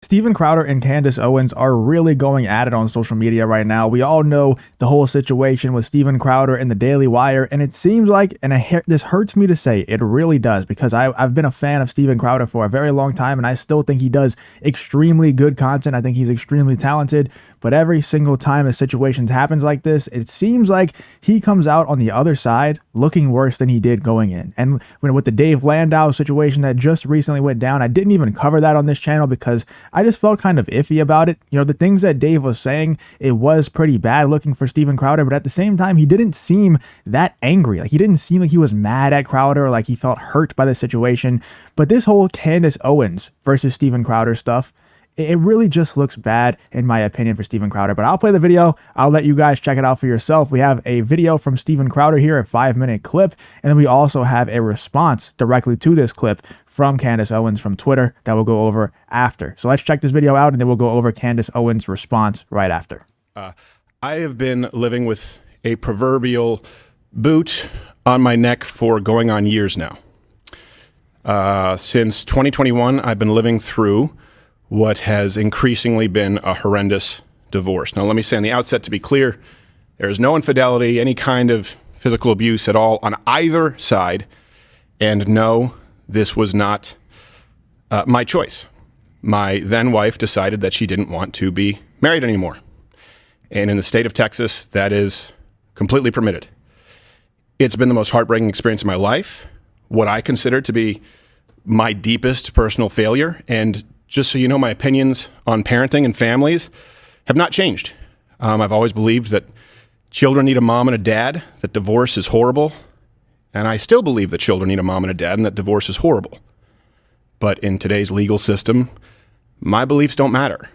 Steven Crowder and Candace Owens are really going at it on social media right now. We all know the whole situation with Steven Crowder and the Daily Wire, and it seems like, and this hurts me to say, it really does, because I've been a fan of Steven Crowder for a very long time, and I still think he does extremely good content. I think he's extremely talented, but every single time a situation happens like this, it seems like he comes out on the other side looking worse than he did going in. And with the Dave Landau situation that just recently went down, I didn't even cover that on this channel because I just felt kind of iffy about it. You know, the things that Dave was saying, it was pretty bad looking for Steven Crowder, but at the same time, he didn't seem that angry. Like, he didn't seem like he was mad at Crowder or like he felt hurt by the situation. But this whole Candace Owens versus Steven Crowder stuff, it really just looks bad, in my opinion, for Steven Crowder. But I'll play the video. I'll let you guys check it out for yourself. We have a video from Steven Crowder here, a 5-minute clip. And then we also have a response directly to this clip from Candace Owens from Twitter that we'll go over after. So let's check this video out, and then we'll go over Candace Owens' response right after. I have been living with a proverbial boot on my neck for going on years now. Since 2021, I've been living through what has increasingly been a horrendous divorce. Now, let me say on the outset, to be clear, there is no infidelity, any kind of physical abuse at all on either side. And no, this was not my choice. My then wife decided that she didn't want to be married anymore. And in the state of Texas, that is completely permitted. It's been the most heartbreaking experience of my life, what I consider to be my deepest personal failure. And just so you know, my opinions on parenting and families have not changed. I've always believed that children need a mom and a dad, that divorce is horrible. And I still believe that children need a mom and a dad and that divorce is horrible. But in today's legal system, my beliefs don't matter.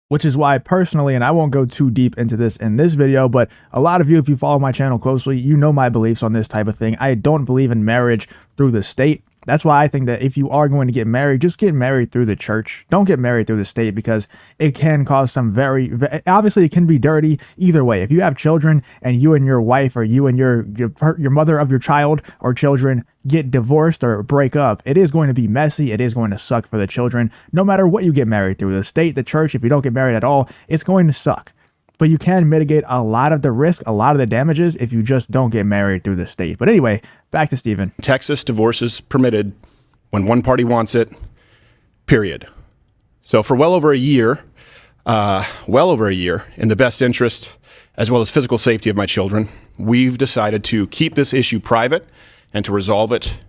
Which is why personally, and I won't go too deep into this in this video, but a lot of you, if you follow my channel closely, you know my beliefs on this type of thing. I don't believe in marriage through the state. That's why I think that if you are going to get married, just get married through the church. Don't get married through the state, because it can cause some obviously it can be dirty either way. If you have children and you and your wife or you and your mother of your child or children get divorced or break up, it is going to be messy. It is going to suck for the children. No matter what you get married through, the state, the church, if you don't get married at all, it's going to suck. But you can mitigate a lot of the risk, a lot of the damages, if you just don't get married through the state. But anyway, back to Steven. Texas, divorce is permitted when one party wants it, period. So for well over a year, in the best interest as well as physical safety of my children, we've decided to keep this issue private and to resolve it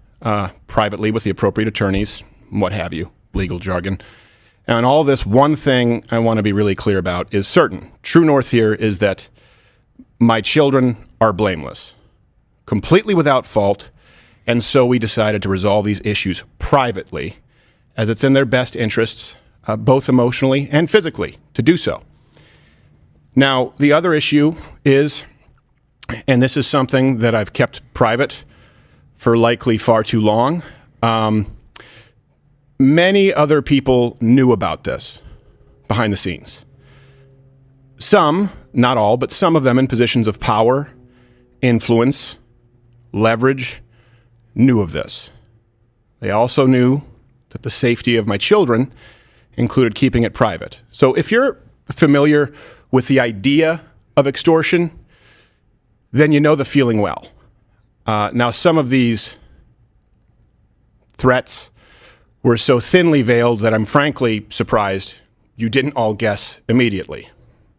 privately with the appropriate attorneys, what have you, legal jargon. And all this, one thing I want to be really clear about is certain. True north here is that my children are blameless, completely without fault, and so we decided to resolve these issues privately, as it's in their best interests, both emotionally and physically, to do so. Now, the other issue is, and this is something that I've kept private for likely far too long, many other people knew about this behind the scenes. Some, not all, but some of them in positions of power, influence, leverage, knew of this. They also knew that the safety of my children included keeping it private. So if you're familiar with the idea of extortion, then you know the feeling well. Now, some of these threats were so thinly veiled that I'm frankly surprised you didn't all guess immediately.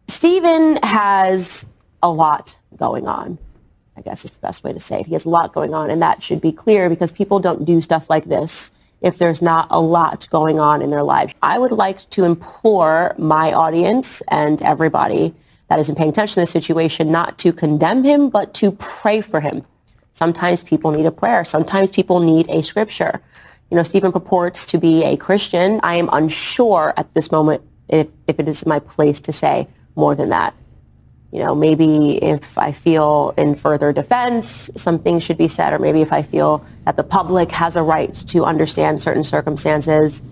Steven has a lot going on, I guess is the best way to say it. He has a lot going on, and that should be clear because people don't do stuff like this if there's not a lot going on in their lives. I would like to implore my audience and everybody that isn't paying attention to this situation not to condemn him, but to pray for him. Sometimes people need a prayer. Sometimes people need a scripture. You know, Steven purports to be a Christian. I am unsure at this moment if it is my place to say more than that. You know, maybe if I feel in further defense, some things should be said, or maybe if I feel that the public has a right to understand certain circumstances.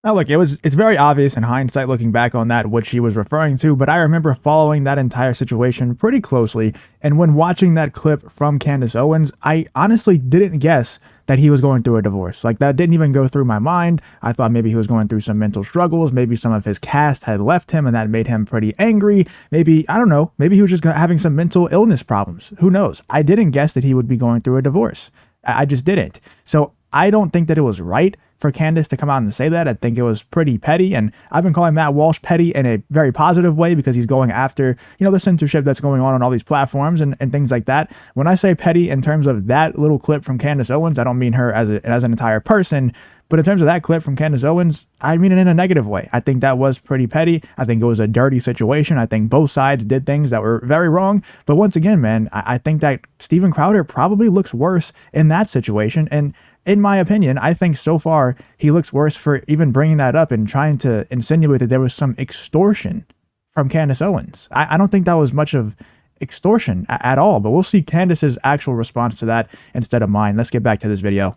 Now, look, it's very obvious in hindsight looking back on that what she was referring to, but I remember following that entire situation pretty closely. And when watching that clip from Candace Owens, I honestly didn't guess that he was going through a divorce. Like, that didn't even go through my mind. I thought maybe he was going through some mental struggles. Maybe some of his cast had left him and that made him pretty angry. Maybe, I don't know, maybe he was just having some mental illness problems. Who knows? I didn't guess that he would be going through a divorce. I just didn't. So I don't think that it was right for Candace to come out and say that. I think it was pretty petty, and I've been calling Matt Walsh petty in a very positive way because he's going after, the censorship that's going on all these platforms and things like that. When I say petty in terms of that little clip from Candace Owens, I don't mean her as an entire person, but in terms of that clip from Candace Owens, I mean it in a negative way. I think that was pretty petty. I think it was a dirty situation. I think both sides did things that were very wrong. But once again, man, I think that Steven Crowder probably looks worse in that situation. And in my opinion, I think so far he looks worse for even bringing that up and trying to insinuate that there was some extortion from Candace Owens. I don't think that was much of extortion at all, but we'll see Candace's actual response to that instead of mine. Let's get back to this video.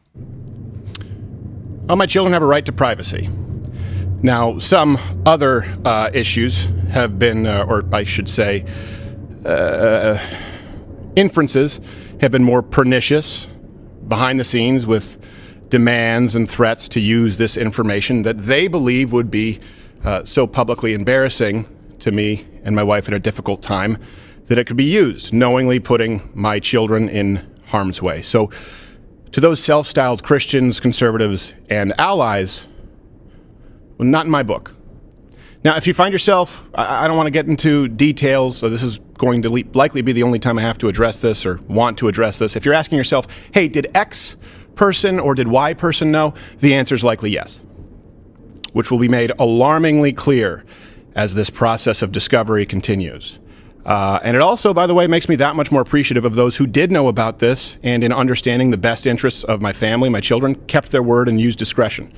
My children have a right to privacy. Now, some other issues have been, or I should say, inferences have been more pernicious behind the scenes with demands and threats to use this information that they believe would be so publicly embarrassing to me and my wife at a difficult time that it could be used, knowingly putting my children in harm's way. So to those self-styled Christians, conservatives, and allies, well, not in my book. Now, if you find yourself, I don't want to get into details, so this is going to likely be the only time I have to address this or want to address this. If you're asking yourself, hey, did X person or did Y person know? The answer is likely yes, which will be made alarmingly clear as this process of discovery continues. And it also, by the way, makes me that much more appreciative of those who did know about this and in understanding the best interests of my family, my children, kept their word and used discretion.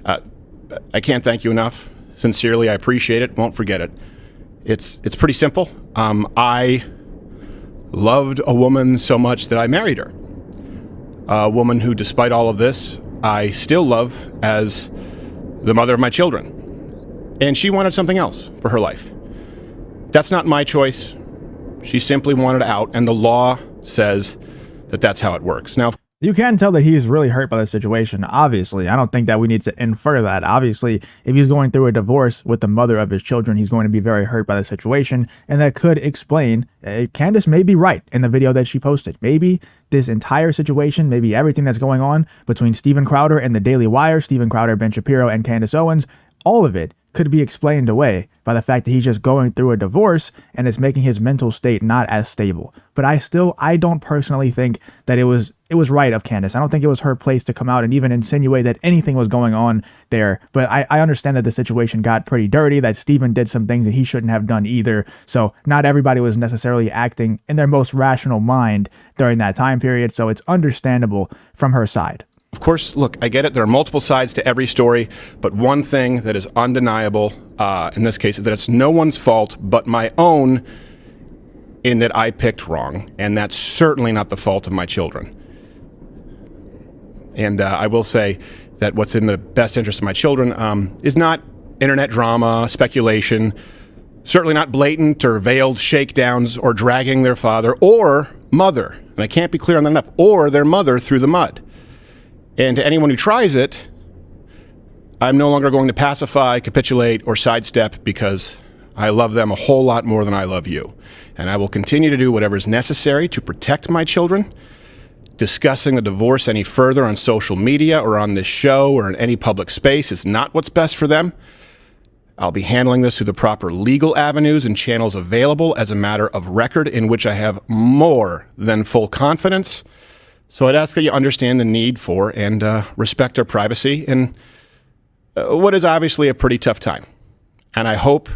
I can't thank you enough. Sincerely, I appreciate it. Won't forget it. It's pretty simple. I loved a woman so much that I married her. A woman who, despite all of this, I still love as the mother of my children. And she wanted something else for her life. That's not my choice. She simply wanted out, and the law says that that's how it works. Now, you can tell that he's really hurt by the situation, obviously. I don't think that we need to infer that. Obviously, if he's going through a divorce with the mother of his children, he's going to be very hurt by the situation, and that could explain, Candace may be right in the video that she posted. Maybe this entire situation, maybe everything that's going on between Steven Crowder and the Daily Wire, Steven Crowder, Ben Shapiro, and Candace Owens, all of it could be explained away by the fact that he's just going through a divorce and it's making his mental state not as stable. But I don't personally think that it was right of Candace. I don't think it was her place to come out and even insinuate that anything was going on there. But I understand that the situation got pretty dirty, that Steven did some things that he shouldn't have done either. So not everybody was necessarily acting in their most rational mind during that time period. So it's understandable from her side. of course, look, I get it. There are multiple sides to every story, but one thing that is undeniable in this case is that it's no one's fault but my own in that I picked wrong, and that's certainly not the fault of my children. And I will say that what's in the best interest of my children is not internet drama, speculation, certainly not blatant or veiled shakedowns or dragging their father or mother, and I can't be clear on that enough, or their mother through the mud. And to anyone who tries it, I'm no longer going to pacify, capitulate, or sidestep because I love them a whole lot more than I love you. And I will continue to do whatever is necessary to protect my children. Discussing the divorce any further on social media or on this show or in any public space is not what's best for them. I'll be handling this through the proper legal avenues and channels available as a matter of record in which I have more than full confidence. So I'd ask that you understand the need for and respect our privacy in what is obviously a pretty tough time. And I hope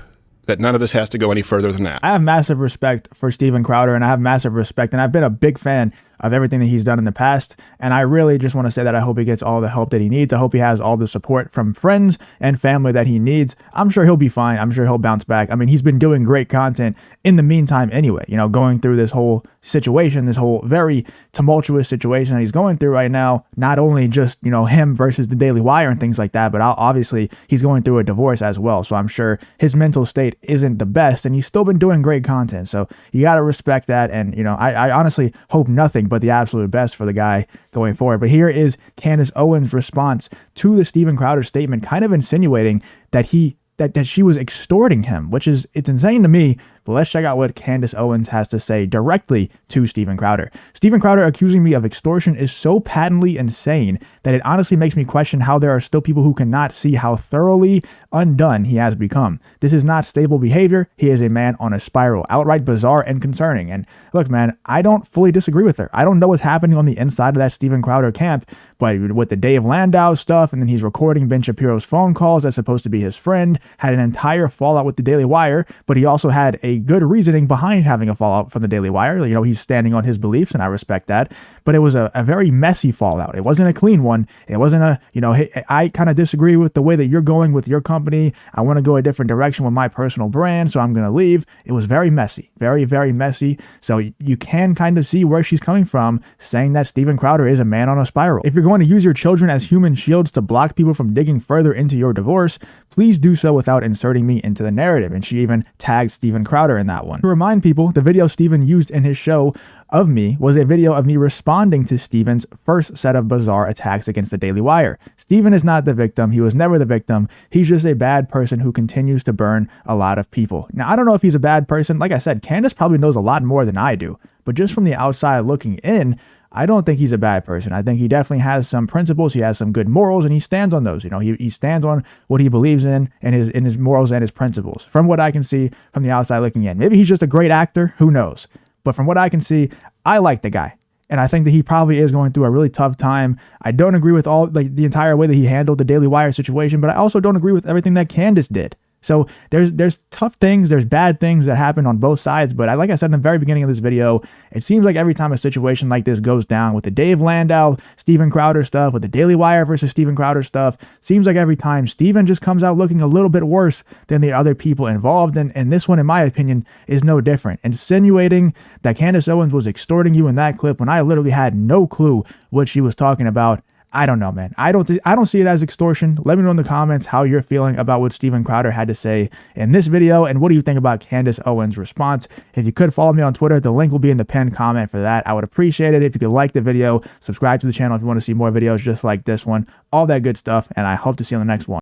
that none of this has to go any further than that. I have massive respect for Steven Crowder, and I have massive respect, and I've been a big fan of everything that he's done in the past. And I really just want to say that I hope he gets all the help that he needs. I hope he has all the support from friends and family that he needs. I'm sure he'll be fine. I'm sure he'll bounce back. I mean, he's been doing great content in the meantime anyway, you know, going through this whole situation, this whole very tumultuous situation that he's going through right now. Not only just, you know, him versus the Daily Wire and things like that, but obviously he's going through a divorce as well. So I'm sure his mental state isn't the best, and he's still been doing great content. So you got to respect that. And, you know, I honestly hope nothing but the absolute best for the guy going forward. But here is Candace Owens' response to the Steven Crowder statement, kind of insinuating that that she was extorting him, which is, it's insane to me. But let's check out what Candace Owens has to say directly to Steven Crowder. Steven Crowder accusing me of extortion is so patently insane that it honestly makes me question how there are still people who cannot see how thoroughly undone he has become. This is not stable behavior. He is a man on a spiral, outright bizarre and concerning. And look, man, I don't fully disagree with her. I don't know what's happening on the inside of that Steven Crowder camp, but with the Dave Landau stuff, and then he's recording Ben Shapiro's phone calls that's supposed to be his friend, had an entire fallout with the Daily Wire, but he also had a good reasoning behind having a fallout from the Daily Wire. You know, he's standing on his beliefs, and I respect that, but it was a very messy fallout. It wasn't a clean one. It wasn't a, you know, hey, I kind of disagree with the way that you're going with your company. I want to go a different direction with my personal brand, so I'm going to leave. It was very messy, very, very messy. So you can kind of see where she's coming from, saying that Steven Crowder is a man on a spiral. If you're going to use your children as human shields to block people from digging further into your divorce, please do so without inserting me into the narrative. And she even tagged Steven Crowder in that one. To remind people, the video Steven used in his show of me was a video of me responding to Steven's first set of bizarre attacks against the Daily Wire. Steven is not the victim. He was never the victim. He's just a bad person who continues to burn a lot of people. Now, I don't know if he's a bad person. Like I said, Candace probably knows a lot more than I do. But just from the outside looking in, I don't think he's a bad person. I think he definitely has some principles. He has some good morals, and he stands on those. You know, he stands on what he believes in his morals and his principles. From what I can see from the outside looking in, maybe he's just a great actor. Who knows? But from what I can see, I like the guy. And I think that he probably is going through a really tough time. I don't agree with all, like, the entire way that he handled the Daily Wire situation, but I also don't agree with everything that Candace did. So there's tough things, there's bad things that happen on both sides. But like I said in the very beginning of this video, it seems like every time a situation like this goes down with the Dave Landau, Steven Crowder stuff, with the Daily Wire versus Steven Crowder stuff, seems like every time Steven just comes out looking a little bit worse than the other people involved. And this one, in my opinion, is no different. Insinuating that Candace Owens was extorting you in that clip when I literally had no clue what she was talking about. I don't know, man. I don't see it as extortion. Let me know in the comments how you're feeling about what Steven Crowder had to say in this video, and what do you think about Candace Owens' response? If you could follow me on Twitter, the link will be in the pinned comment for that. I would appreciate it if you could like the video, subscribe to the channel if you want to see more videos just like this one, all that good stuff, and I hope to see you on the next one.